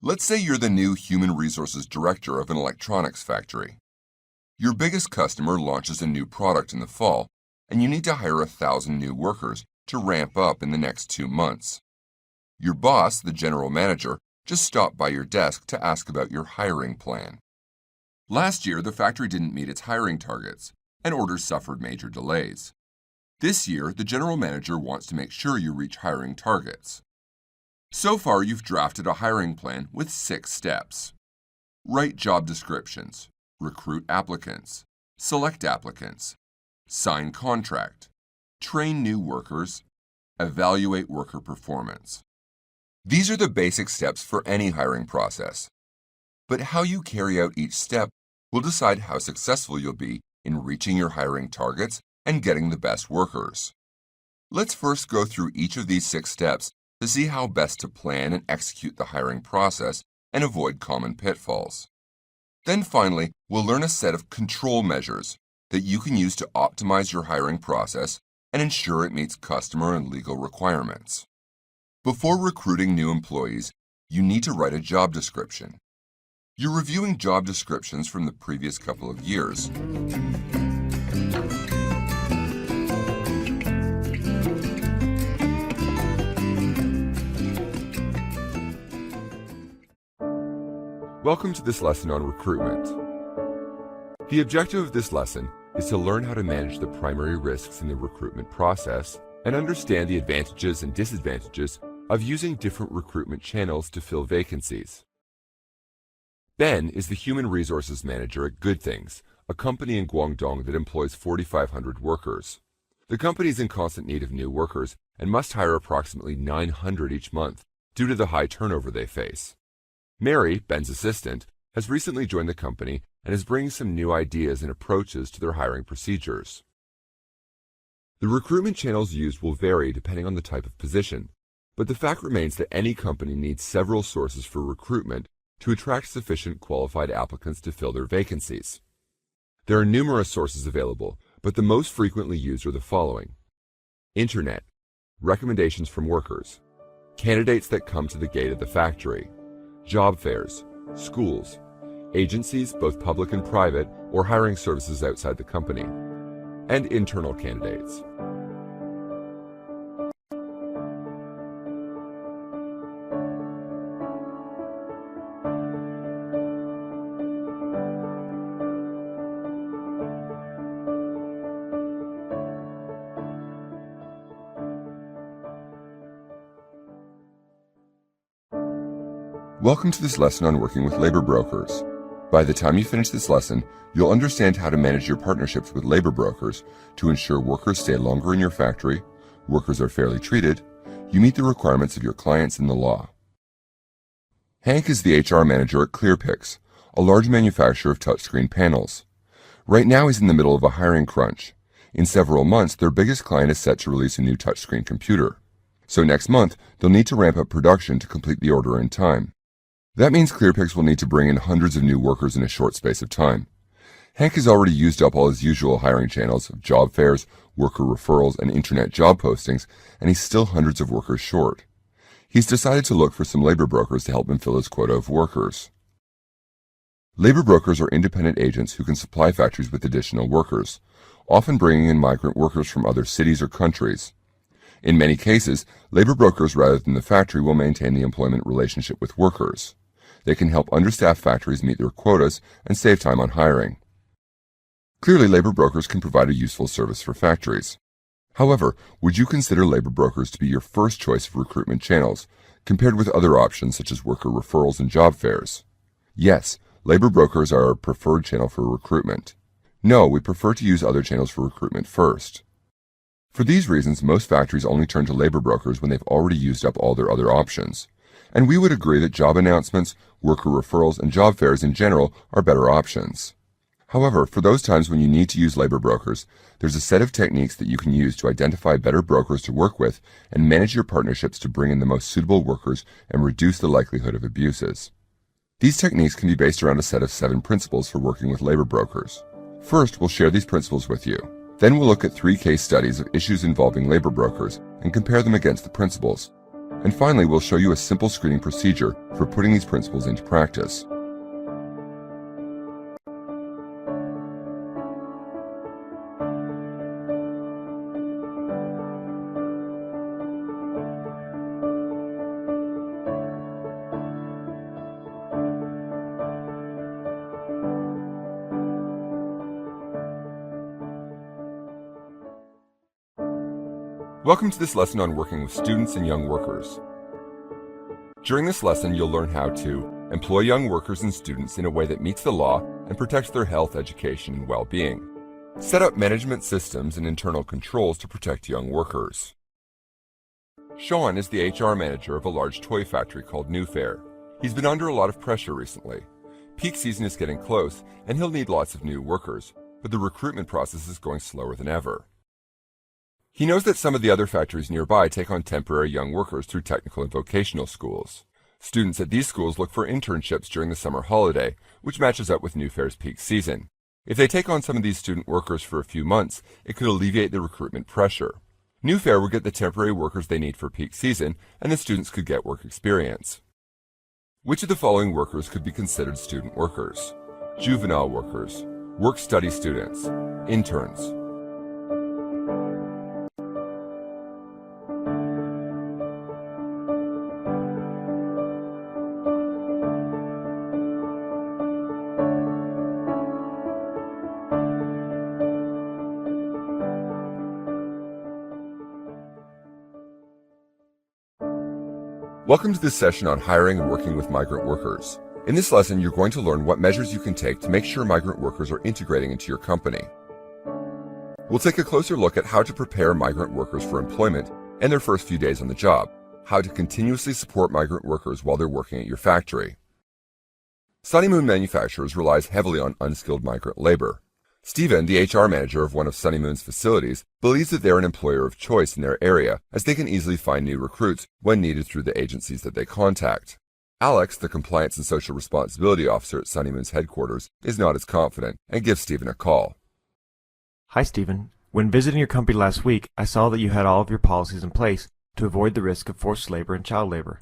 Let's say you're the new human resources director of an electronics factory. Your biggest customer launches a new product in the fall, and you need to hire 1,000 new workers to ramp up in the next 2 months. Your boss, the general manager, just stopped by your desk to ask about your hiring plan. Last year, the factory didn't meet its hiring targets, and orders suffered major delays. This year, the general manager wants to make sure you reach hiring targets. So far, you've drafted a hiring plan with 6 steps. Write job descriptions, recruit applicants, select applicants, sign contract, train new workers, evaluate worker performance. These are the basic steps for any hiring process. But how you carry out each step will decide how successful you'll be in reaching your hiring targets and getting the best workers. Let's first go through each of these 6 steps to see how best to plan and execute the hiring process and avoid common pitfalls. Then finally, we'll learn a set of control measures that you can use to optimize your hiring process and ensure it meets customer and legal requirements. Before recruiting new employees, you need to write a job description. You're reviewing job descriptions from the previous couple of years. Welcome to this lesson on recruitment. The objective of this lesson is to learn how to manage the primary risks in the recruitment process and understand the advantages and disadvantages of using different recruitment channels to fill vacancies. Ben is the human resources manager at Good Things, a company in Guangdong that employs 4,500 workers. The company is in constant need of new workers and must hire approximately 900 each month due to the high turnover they face. Mary, Ben's assistant, has recently joined the company and is bringing some new ideas and approaches to their hiring procedures. The recruitment channels used will vary depending on the type of position, but the fact remains that any company needs several sources for recruitment to attract sufficient qualified applicants to fill their vacancies. There are numerous sources available, but the most frequently used are the following: Internet, recommendations from workers, candidates that come to the gate of the factory, job fairs, schools, agencies, both public and private, or hiring services outside the company, and internal candidates. Welcome to this lesson on working with labor brokers. By the time you finish this lesson, you'll understand how to manage your partnerships with labor brokers to ensure workers stay longer in your factory, workers are fairly treated, you meet the requirements of your clients and the law. Hank is the HR manager at ClearPix, a large manufacturer of touchscreen panels. Right now he's in the middle of a hiring crunch. In several months, their biggest client is set to release a new touchscreen computer. So next month, they'll need to ramp up production to complete the order in time. That means ClearPix will need to bring in hundreds of new workers in a short space of time. Hank has already used up all his usual hiring channels of job fairs, worker referrals, and internet job postings, and he's still hundreds of workers short. He's decided to look for some labor brokers to help him fill his quota of workers. Labor brokers are independent agents who can supply factories with additional workers, often bringing in migrant workers from other cities or countries. In many cases, labor brokers rather than the factory will maintain the employment relationship with workers. They can help understaffed factories meet their quotas and save time on hiring. Clearly, labor brokers can provide a useful service for factories. However, would you consider labor brokers to be your first choice of recruitment channels, compared with other options such as worker referrals and job fairs? Yes, labor brokers are our preferred channel for recruitment. No, we prefer to use other channels for recruitment first. For these reasons, most factories only turn to labor brokers when they've already used up all their other options. And we would agree that job announcements, worker referrals, and job fairs in general are better options. However, for those times when you need to use labor brokers, there's a set of techniques that you can use to identify better brokers to work with and manage your partnerships to bring in the most suitable workers and reduce the likelihood of abuses. These techniques can be based around a set of 7 principles for working with labor brokers. First, we'll share these principles with you. Then we'll look at 3 case studies of issues involving labor brokers and compare them against the principles. And finally, we'll show you a simple screening procedure for putting these principles into practice. Welcome to this lesson on working with students and young workers. During this lesson, you'll learn how to employ young workers and students in a way that meets the law and protects their health, education, and well-being. Set up management systems and internal controls to protect young workers. Sean is the HR manager of a large toy factory called New Fair. He's been under a lot of pressure recently. Peak season is getting close, and he'll need lots of new workers, but the recruitment process is going slower than ever. He knows that some of the other factories nearby take on temporary young workers through technical and vocational schools. Students at these schools look for internships during the summer holiday, which matches up with New Fair's peak season. If they take on some of these student workers for a few months, it could alleviate the recruitment pressure. New Fair will get the temporary workers they need for peak season, and the students could get work experience. Which of the following workers could be considered student workers? Juvenile workers, work-study students, interns. Welcome to this session on hiring and working with migrant workers. In this lesson, you're going to learn what measures you can take to make sure migrant workers are integrating into your company. We'll take a closer look at how to prepare migrant workers for employment and their first few days on the job, how to continuously support migrant workers while they're working at your factory. Sunny Moon Manufacturers relies heavily on unskilled migrant labor. Stephen, the HR manager of one of Sunny Moon's facilities, believes that they're an employer of choice in their area as they can easily find new recruits when needed through the agencies that they contact. Alex, the compliance and social responsibility officer at Sunny Moon's headquarters, is not as confident and gives Stephen a call. Hi, Stephen. When visiting your company last week, I saw that you had all of your policies in place to avoid the risk of forced labor and child labor.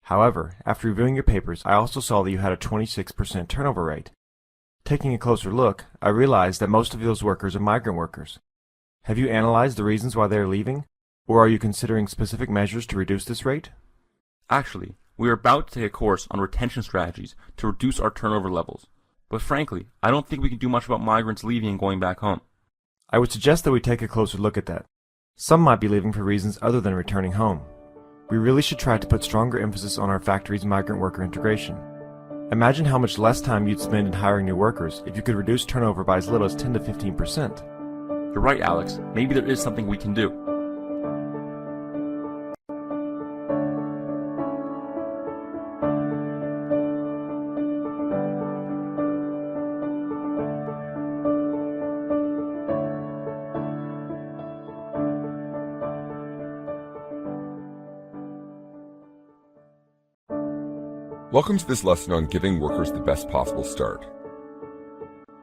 However, after reviewing your papers, I also saw that you had a 26% turnover rate. Taking a closer look, I realized that most of those workers are migrant workers. Have you analyzed the reasons why they are leaving, or are you considering specific measures to reduce this rate? Actually, we are about to take a course on retention strategies to reduce our turnover levels. But frankly, I don't think we can do much about migrants leaving and going back home. I would suggest that we take a closer look at that. Some might be leaving for reasons other than returning home. We really should try to put stronger emphasis on our factory's migrant worker integration. Imagine how much less time you'd spend in hiring new workers if you could reduce turnover by as little as 10 to 15%. You're right, Alex. Maybe there is something we can do. Welcome to this lesson on giving workers the best possible start.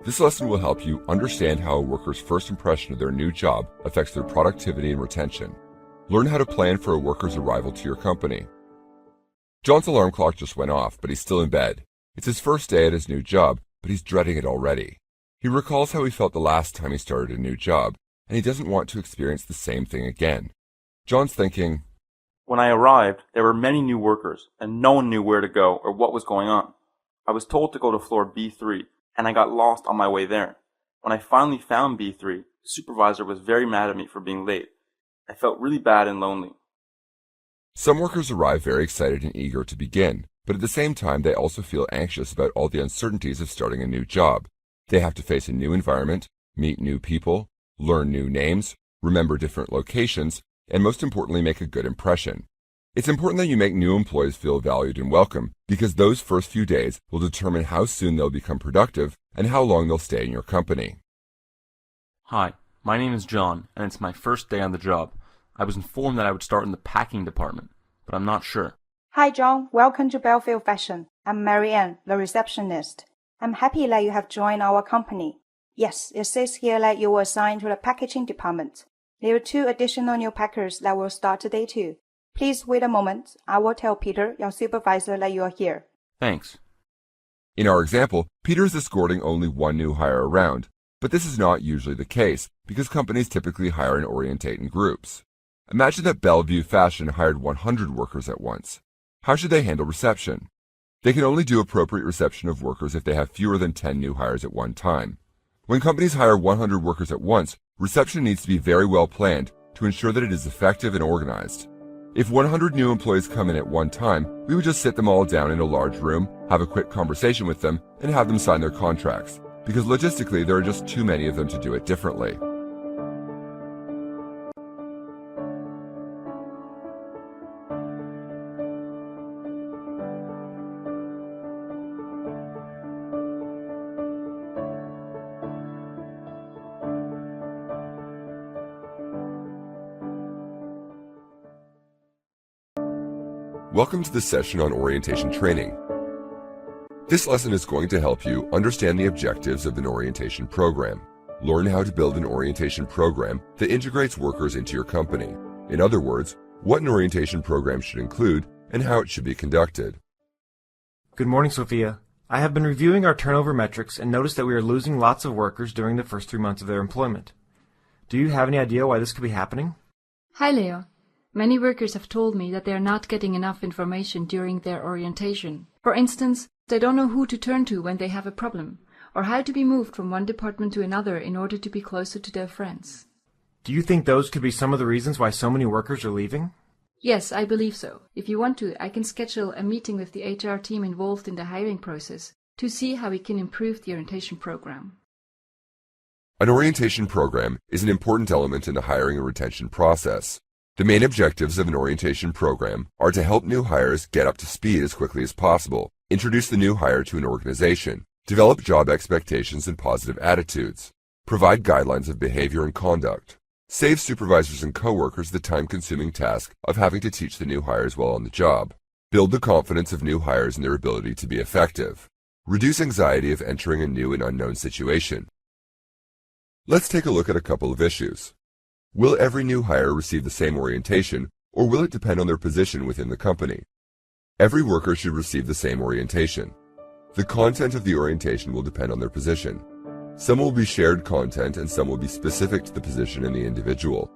This lesson will help you understand how a worker's first impression of their new job affects their productivity and retention. Learn how to plan for a worker's arrival to your company. John's alarm clock just went off, but he's still in bed. It's his first day at his new job, but he's dreading it already. He recalls how he felt the last time he started a new job, and he doesn't want to experience the same thing again. John's thinking, When I arrived, there were many new workers, and no one knew where to go or what was going on. I was told to go to floor B3, and I got lost on my way there. When I finally found B3, the supervisor was very mad at me for being late. I felt really bad and lonely. Some workers arrive very excited and eager to begin, but at the same time they also feel anxious about all the uncertainties of starting a new job. They have to face a new environment, meet new people, learn new names, remember different locations, and most importantly, make a good impression. It's important that you make new employees feel valued and welcome, because those first few days will determine how soon they'll become productive and how long they'll stay in your company. Hi, my name is John, and it's my first day on the job. I was informed that I would start in the packing department, but I'm not sure. Hi, John. Welcome to Belfield Fashion. I'm Marianne, the receptionist. I'm happy that you have joined our company. Yes, it says here that you were assigned to the packaging department. There are 2 additional new packers that will start today too. Please wait a moment. I will tell Peter, your supervisor, that you are here. Thanks. In our example, Peter is escorting only one new hire around, but this is not usually the case because companies typically hire and orientate in groups. Imagine that Bellevue Fashion hired 100 workers at once. How should they handle reception? They can only do appropriate reception of workers if they have fewer than 10 new hires at one time. When companies hire 100 workers at once, reception needs to be very well planned to ensure that it is effective and organized. If 100 new employees come in at one time, we would just sit them all down in a large room, have a quick conversation with them, and have them sign their contracts, because logistically there are just too many of them to do it differently. Welcome to the session on orientation training. This lesson is going to help you understand the objectives of an orientation program, learn how to build an orientation program that integrates workers into your company. In other words, what an orientation program should include and how it should be conducted. Good morning, Sophia. I have been reviewing our turnover metrics and noticed that we are losing lots of workers during the first 3 months of their employment. Do you have any idea why this could be happening? Hi, Leo. Many workers have told me that they are not getting enough information during their orientation. For instance, they don't know who to turn to when they have a problem, or how to be moved from one department to another in order to be closer to their friends. Do you think those could be some of the reasons why so many workers are leaving? Yes, I believe so. If you want to, I can schedule a meeting with the HR team involved in the hiring process to see how we can improve the orientation program. An orientation program is an important element in the hiring and retention process. The main objectives of an orientation program are to help new hires get up to speed as quickly as possible, introduce the new hire to an organization, develop job expectations and positive attitudes, provide guidelines of behavior and conduct, save supervisors and coworkers the time-consuming task of having to teach the new hires while on the job, build the confidence of new hires in their ability to be effective, reduce anxiety of entering a new and unknown situation. Let's take a look at a couple of issues. Will every new hire receive the same orientation, or will it depend on their position within the company? Every worker should receive the same orientation. The content of the orientation will depend on their position. Some will be shared content and some will be specific to the position and the individual.